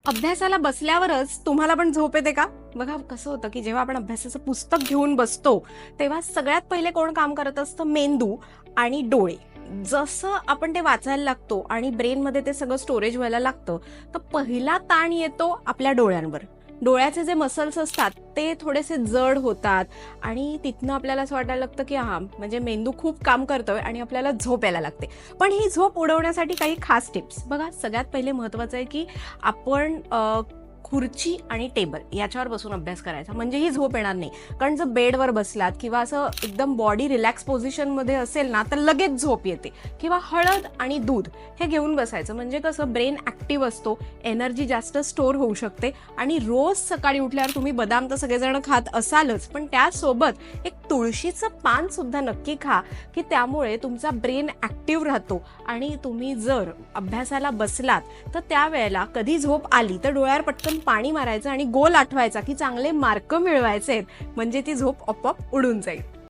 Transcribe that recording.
अभ्यासाला बसल्यावरच तुम्हाला पण झोप येते का? बघा कसं होतं, की जेव्हा आपण अभ्यासाचं पुस्तक घेऊन बसतो, तेव्हा सगळ्यात पहिले कोण काम करत असतं? मेंदू आणि डोळे. जसं आपण ते वाचायला लागतो आणि ब्रेनमध्ये ते सगळं स्टोरेज व्हायला लागतं, तर पहिला ताण येतो आपल्या डोळ्यांवर. डोळ्याचे जे मसल्स असतात, ते थोडेसे जड होतात आणि तिथनं आपल्याला असं वाटायला लागतं, की हां, म्हणजे मेंदू खूप काम करतोय आणि आपल्याला झोप यायला लागते. पण ही झोप उडवण्यासाठी काही खास टिप्स. बघा, सगळ्यात पहिले महत्त्वाचं आहे, की आपण खुर्ची आणि टेबल याच्यावर बसून अभ्यास करायचा, म्हणजे ही झोप येणार नाही. कारण जर बेडवर बसलात किंवा असं एकदम बॉडी रिलॅक्स पोझिशनमध्ये असेल ना, तर लगेच झोप येते. किंवा हळद आणि दूध हे घेऊन बसायचं, म्हणजे कसं ब्रेन ॲक्टिव्ह असतो, एनर्जी जास्त स्टोअर होऊ शकते. आणि रोज सकाळी उठल्यावर तुम्ही बदाम तर सगळेजण खात असालच, पण त्यासोबत एक तुळशीचं पान सुद्धा नक्की खा, की त्यामुळे तुमचा ब्रेन ॲक्टिव्ह राहतो. आणि तुम्ही जर अभ्यासाला बसलात, तर त्यावेळेला कधी झोप आली तर डोळ्यावर पटकन पाणी मारायचं आणि गोल आठवायचा, की चांगले मार्क मिळवायचे आहेत, म्हणजे ती झोप आपोआप उडून जाईल.